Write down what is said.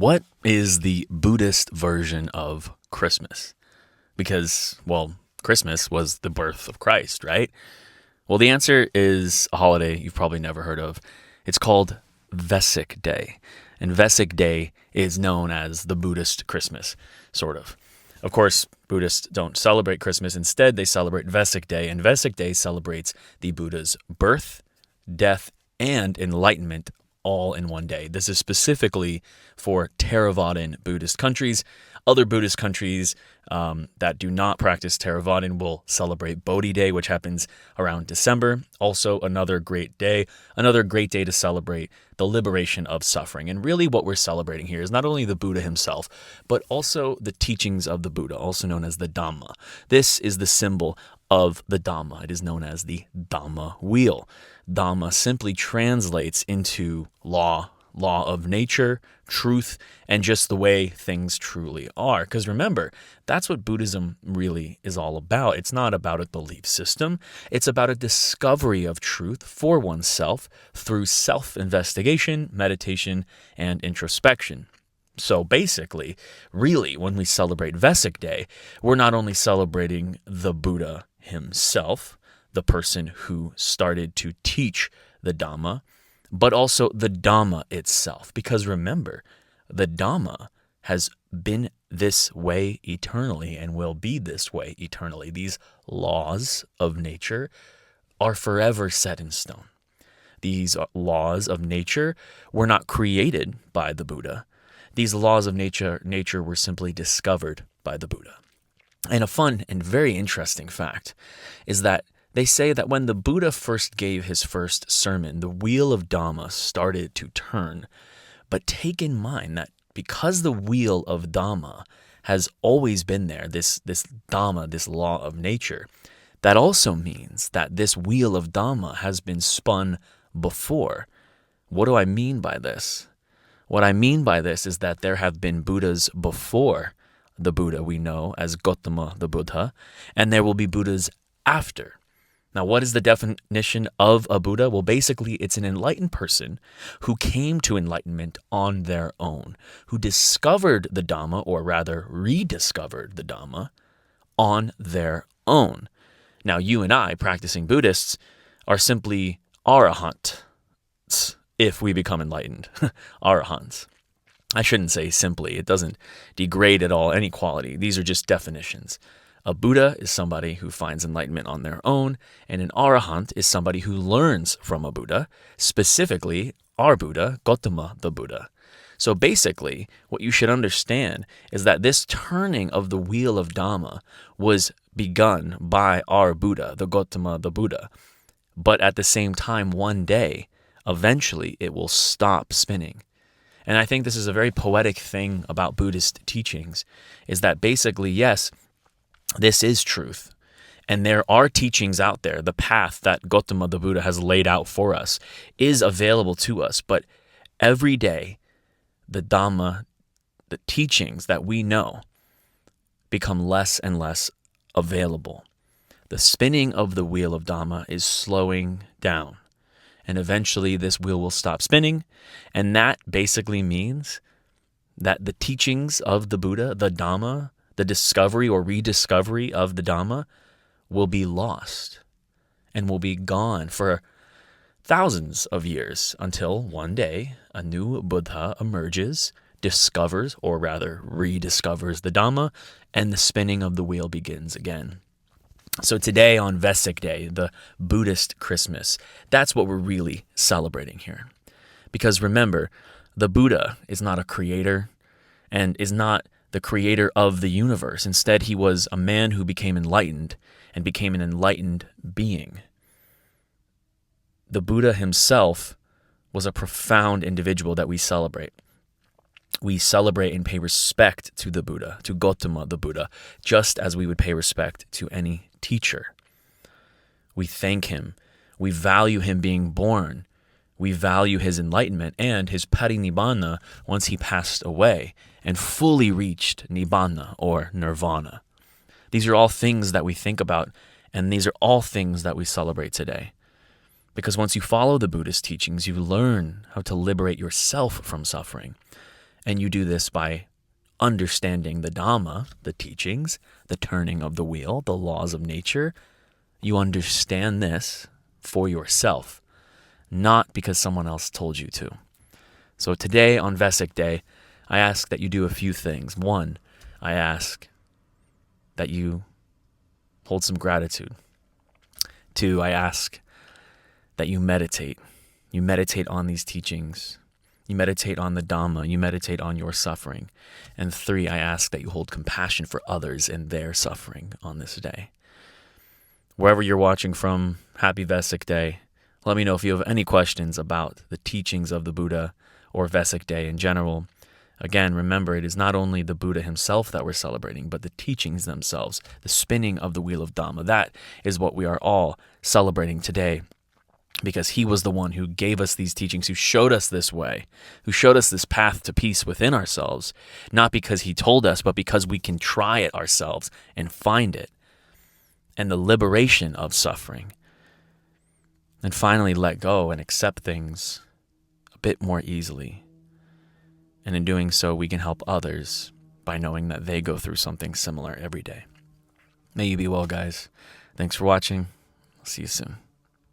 What is the Buddhist version of Christmas? Because, well, Christmas was the birth of Christ, right? Well, the answer is a holiday you've probably never heard of. It's called Vesak Day. And Vesak Day is known as the Buddhist Christmas, sort of. Of course, Buddhists don't celebrate Christmas. Instead, they celebrate Vesak Day. And Vesak Day celebrates the Buddha's birth, death, and enlightenment all in one day. This is specifically for Theravadan Buddhist countries. Other Buddhist countries that do not practice Theravadan will celebrate Bodhi Day, which happens around December. Also another great day to celebrate the liberation of suffering. And really what we're celebrating here is not only the Buddha himself, but also the teachings of the Buddha, also known as the Dhamma. This is the symbol of the Dhamma. It is known as the Dhamma wheel. Dhamma simply translates into law of nature, truth, and just the way things truly are. Because remember, that's what Buddhism really is all about. It's not about a belief system. It's about a discovery of truth for oneself through self-investigation, meditation, and introspection. So basically, really, when we celebrate Vesak Day, we're not only celebrating the Buddha himself, the person who started to teach the Dhamma, but also the Dhamma itself. Because remember, the Dhamma has been this way eternally and will be this way eternally. These laws of nature are forever set in stone. These laws of nature were not created by the Buddha. These laws of nature were simply discovered by the Buddha. And a fun and very interesting fact is that they say that when the Buddha first gave his first sermon, the wheel of Dhamma started to turn. But take in mind that because the wheel of Dhamma has always been there, this Dhamma, this law of nature, that also means that this wheel of Dhamma has been spun before. What do I mean by this? What I mean by this is that there have been Buddhas before the Buddha we know as Gautama the Buddha, and there will be Buddhas after. Now, what is the definition of a Buddha? Well, basically, it's an enlightened person who came to enlightenment on their own, who discovered the Dhamma, or rather rediscovered the Dhamma, on their own. Now, you and I, practicing Buddhists, are simply arahants if we become enlightened. Arahants. I shouldn't say simply. It doesn't degrade at all any quality. These are just definitions. A Buddha is somebody who finds enlightenment on their own, and an arahant is somebody who learns from a Buddha, specifically our Buddha, Gautama the Buddha. So basically, what you should understand is that this turning of the wheel of Dhamma was begun by our Buddha, the Gautama the Buddha. But at the same time, one day, eventually, it will stop spinning. And I think this is a very poetic thing about Buddhist teachings, is that basically, yes, this is truth. And there are teachings out there. The path that Gautama the Buddha has laid out for us is available to us. But every day, the Dhamma, the teachings that we know, become less and less available. The spinning of the wheel of Dhamma is slowing down. And eventually this wheel will stop spinning. And that basically means that the teachings of the Buddha, the Dhamma, the discovery or rediscovery of the Dhamma will be lost and will be gone for thousands of years until one day a new Buddha emerges, discovers, or rather rediscovers the Dhamma, and the spinning of the wheel begins again. So today on Vesak Day, the Buddhist Christmas, that's what we're really celebrating here. Because remember, the Buddha is not a creator and is not the creator of the universe. Instead, he was a man who became enlightened and became an enlightened being. The Buddha himself was a profound individual that we celebrate. We celebrate and pay respect to the Buddha, to Gautama the Buddha, just as we would pay respect to any teacher. We thank him. We value him being born. We value his enlightenment and his parinibbana once he passed away and fully reached nibbana or nirvana. These are all things that we think about, and these are all things that we celebrate today. Because once you follow the Buddhist teachings, you learn how to liberate yourself from suffering. And you do this by understanding the Dhamma, the teachings, the turning of the wheel, the laws of nature. You understand this for yourself, not because someone else told you to. So today on Vesak Day, I ask that you do a few things. One, I ask that you hold some gratitude. Two, I ask that you meditate. You meditate on these teachings. You meditate on the Dhamma. You meditate on your suffering. And three, I ask that you hold compassion for others and their suffering on this day. Wherever you're watching from, happy Vesak Day. Let me know if you have any questions about the teachings of the Buddha or Vesak Day in general. Again, remember, it is not only the Buddha himself that we're celebrating, but the teachings themselves, the spinning of the wheel of Dhamma. That is what we are all celebrating today, because he was the one who gave us these teachings, who showed us this way, who showed us this path to peace within ourselves, not because he told us, but because we can try it ourselves and find it, and the liberation of suffering. And finally, let go and accept things a bit more easily. And in doing so, we can help others by knowing that they go through something similar every day. May you be well, guys. Thanks for watching. I'll see you soon.